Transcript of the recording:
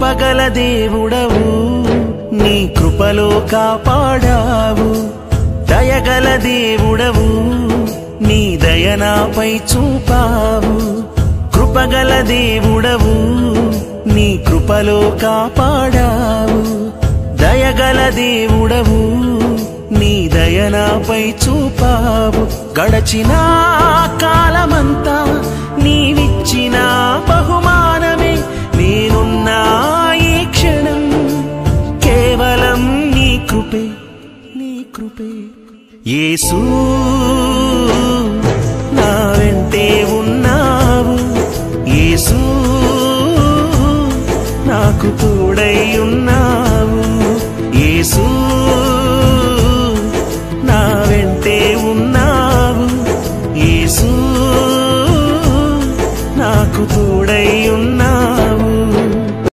కృపగల దేవుడవు నీ కృపలో కాపాడావు దయగల దేవుడవు నీ దయ నాపై చూపావు కృపగల దేవుడవు నీ కృపలో కాపాడావు దయగల దేవుడవు నీ దయ నాపై చూపావు గడచిన కాలమంతా నీవిచ్చిన బహుమానమే నేనున్నా ఈ క్షణం కేవలం నీ కృపే యేసు నా వెంటే ఉన్నావు యేసు నాకు తోడై ఉన్నావు యేసు